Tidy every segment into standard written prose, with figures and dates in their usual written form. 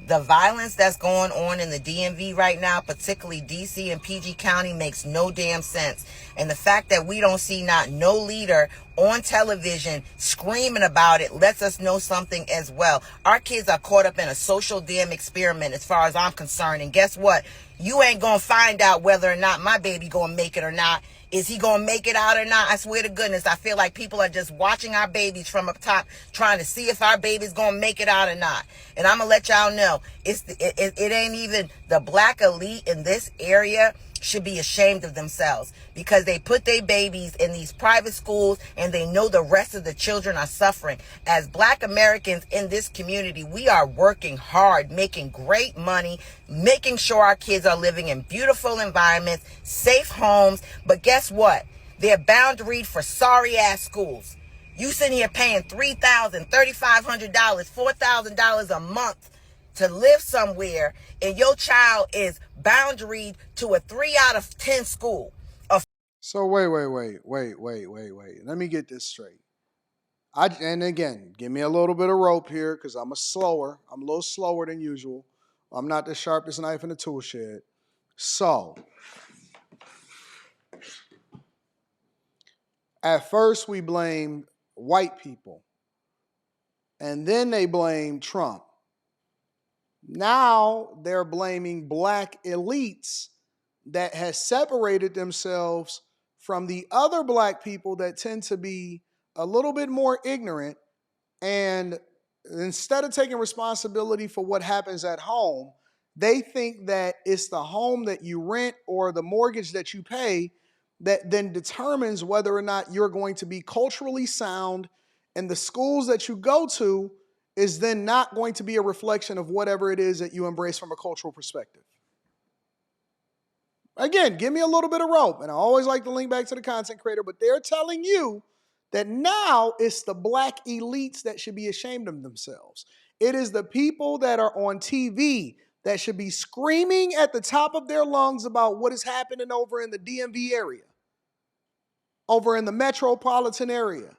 The violence that's going on in the DMV right now, particularly DC and PG County, makes no damn sense. And the fact that we don't see not no leader on television screaming about it lets us know something as well. Our kids are caught up in a social damn experiment as far as I'm concerned. And guess what? You ain't gonna find out whether or not my baby gonna make it or not. Is he gonna make it out or not? I swear to goodness, I feel like people are just watching our babies from up top, trying to see if our baby's gonna make it out or not. And I'm gonna let y'all know, it ain't even the black elite in this area should be ashamed of themselves, because they put their babies in these private schools and they know the rest of the children are suffering. As black Americans in this community, we are working hard, making great money, making sure our kids are living in beautiful environments, safe homes. But guess what? They're bound to read for sorry ass schools. You sitting here paying $3,000, $3,500, $4,000 a month to live somewhere, and your child is bound to read to a 3 out of 10 school. So wait. Let me get this straight. And again, give me a little bit of rope here because I'm a little slower than usual. I'm not the sharpest knife in the tool shed. So, at first we blamed white people, and then they blamed Trump. Now they're blaming black elites that has separated themselves from the other black people that tend to be a little bit more ignorant, and instead of taking responsibility for what happens at home, they think that it's the home that you rent or the mortgage that you pay that then determines whether or not you're going to be culturally sound, and the schools that you go to is then not going to be a reflection of whatever it is that you embrace from a cultural perspective. Again, give me a little bit of rope. And I always like to link back to the content creator, but they're telling you that now it's the black elites that should be ashamed of themselves. It is the people that are on TV that should be screaming at the top of their lungs about what is happening over in the DMV area, over in the metropolitan area.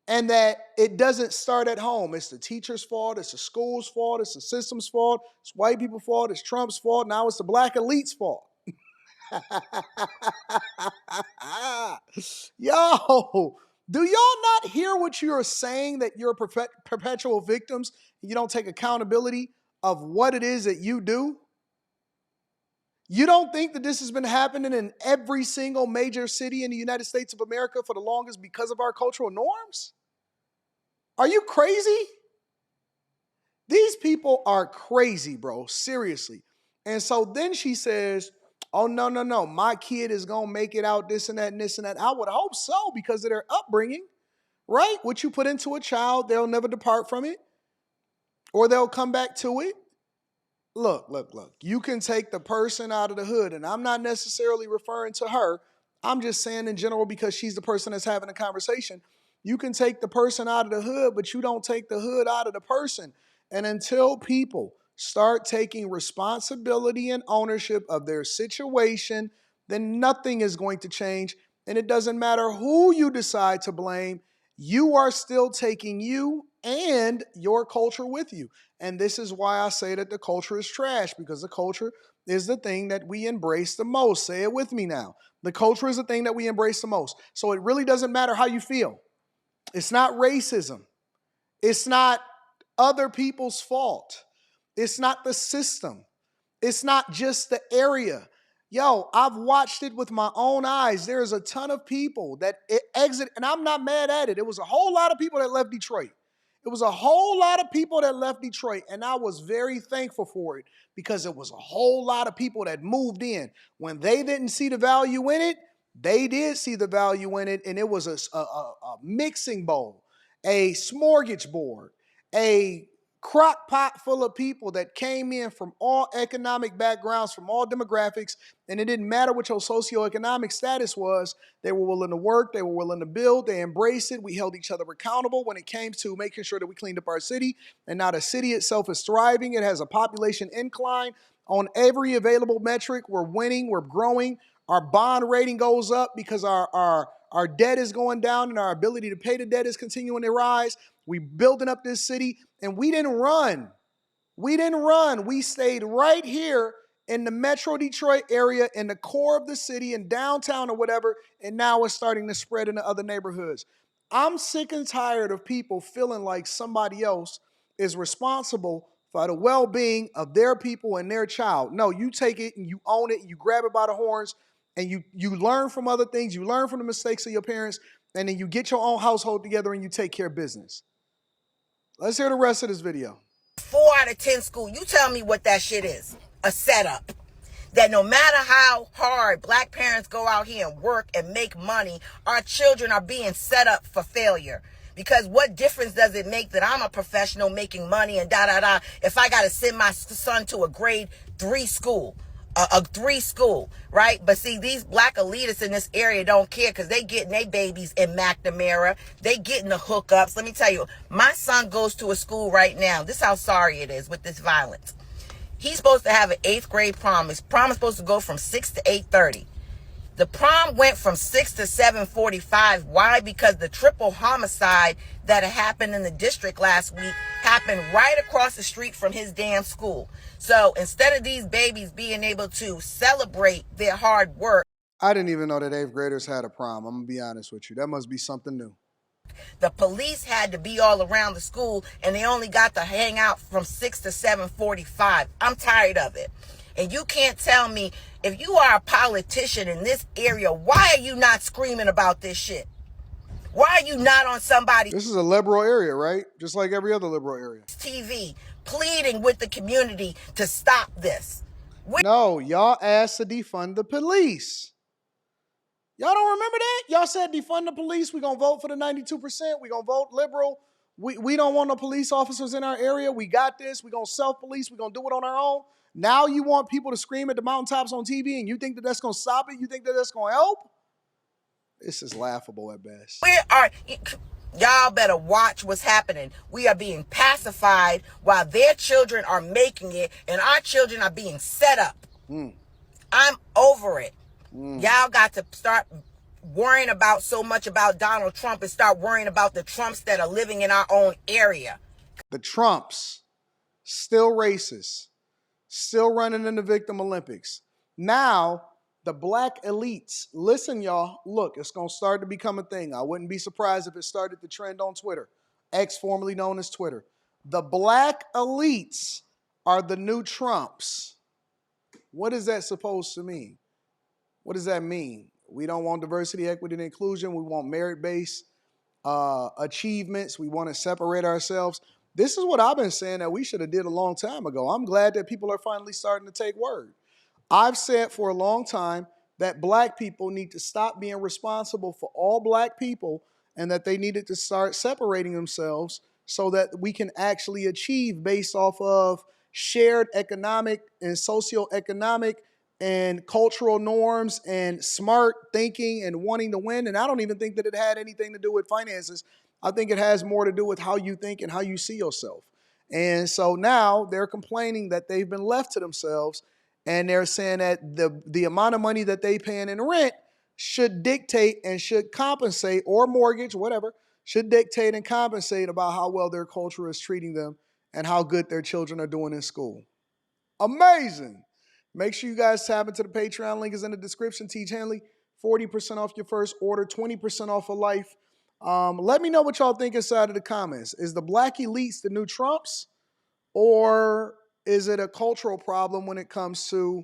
And that it doesn't start at home. It's the teacher's fault. It's the school's fault. It's the system's fault. It's white people's fault. It's Trump's fault. Now it's the black elite's fault. Yo, do y'all not hear what you're saying, that you're perpetual victims? You don't take accountability of what it is that you do? You don't think that this has been happening in every single major city in the United States of America for the longest because of our cultural norms? Are you crazy? These people are crazy, bro. Seriously. And so then she says, oh, no. My kid is going to make it out, this and that and this and that. I would hope so, because of their upbringing, right? What you put into a child, they'll never depart from it, or they'll come back to it. Look. You can take the person out of the hood, and I'm not necessarily referring to her. I'm just saying in general, because she's the person that's having a conversation. You can take the person out of the hood, but you don't take the hood out of the person. And until people start taking responsibility and ownership of their situation, then nothing is going to change. And it doesn't matter who you decide to blame, you are still taking you and your culture with you. And this is why I say that the culture is trash, because the culture is the thing that we embrace the most. Say it with me now. The culture is the thing that we embrace the most. So it really doesn't matter how you feel. It's not racism. It's not other people's fault. It's not the system. It's not just the area. Yo, I've watched it with my own eyes. There's a ton of people that exit, and I'm not mad at it. It was a whole lot of people that left Detroit. It was a whole lot of people that left Detroit, and I was very thankful for it, because it was a whole lot of people that moved in. When they didn't see the value in it, they did see the value in it, and it was a mixing bowl, a smorgasbord, a crock pot full of people that came in from all economic backgrounds, from all demographics, and it didn't matter what your socioeconomic status was. They were willing to work, they were willing to build, they embraced it. We held each other accountable when it came to making sure that we cleaned up our city. And now the city itself is thriving. It has a population incline on every available metric. We're winning, we're growing. Our bond rating goes up because our debt is going down, and our ability to pay the debt is continuing to rise. We building up this city, and we didn't run. We didn't run. We stayed right here in the Metro Detroit area, in the core of the city, in downtown or whatever, and now it's starting to spread into other neighborhoods. I'm sick and tired of people feeling like somebody else is responsible for the well-being of their people and their child. No, you take it and you own it and you grab it by the horns and you learn from other things, you learn from the mistakes of your parents, and then you get your own household together and you take care of business. Let's hear the rest of this video. 4 out of 10 school. You tell me what that shit is. A setup. That no matter how hard black parents go out here and work and make money, our children are being set up for failure. Because what difference does it make that I'm a professional making money and if I got to send my son to a grade 3 school? A 3 school, right? But see, these black elitists in this area don't care because they getting their babies in McNamara. They getting the hookups. Let me tell you, my son goes to a school right now. This is how sorry it is with this violence. He's supposed to have an 8th grade prom. His prom is supposed to go from 6 to 8:30. The prom went from 6 to 7:45. Why? Because the triple homicide that happened in the district last week happened right across the street from his damn school. So instead of these babies being able to celebrate their hard work, I didn't even know that 8th graders had a prom. I'm going to be honest with you. That must be something new. the police had to be all around the school and they only got to hang out from 6 to 7:45. I'm tired of it. And you can't tell me, if you are a politician in this area, why are you not screaming about this shit? Why are you not on somebody's This is a liberal area, right? Just like every other liberal area. TV pleading with the community to stop this? No, y'all asked to defund the police. Y'all don't remember that? Y'all said defund the police. We're going to vote for the 92%. We're going to vote liberal. We don't want no police officers in our area. We got this. We're going to self-police. We're going to do it on our own. Now you want people to scream at the mountaintops on TV and you think that that's going to stop it? You think that that's going to help? This is laughable at best. Y'all better watch what's happening. We are being pacified while their children are making it and our children are being set up. I'm over it. Y'all got to start worrying about so much about Donald Trump and start worrying about the Trumps that are living in our own area. The Trumps, still racist, still running in the Victim Olympics. Now, the black elites, listen, y'all, look, it's going to start to become a thing. I wouldn't be surprised if it started to trend on Twitter, X formerly known as Twitter. The black elites are the new Trumps. What is that supposed to mean? What does that mean? We don't want diversity, equity, and inclusion. We want merit-based achievements. We want to separate ourselves. This is what I've been saying that we should have did a long time ago. I'm glad that people are finally starting to take word. I've said for a long time that black people need to stop being responsible for all black people and that they needed to start separating themselves so that we can actually achieve based off of shared economic and socioeconomic and cultural norms and smart thinking and wanting to win. And I don't even think that it had anything to do with finances. I think it has more to do with how you think and how you see yourself. And so now they're complaining that they've been left to themselves, and they're saying that the amount of money that they paying in rent should dictate and should compensate, or mortgage, whatever, should dictate and compensate about how well their culture is treating them and how good their children are doing in school. Amazing. Make sure you guys tap into the Patreon. Link is in the description. Teach Hanley, 40% off your first order, 20% off for life. Let me know what y'all think inside of the comments. Is the black elites the new Trumps? Or is it a cultural problem when it comes to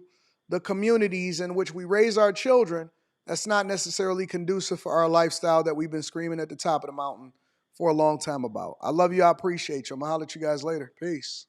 the communities in which we raise our children that's not necessarily conducive for our lifestyle that we've been screaming at the top of the mountain for a long time about? I love you. I appreciate you. I'm going to holler at you guys later. Peace.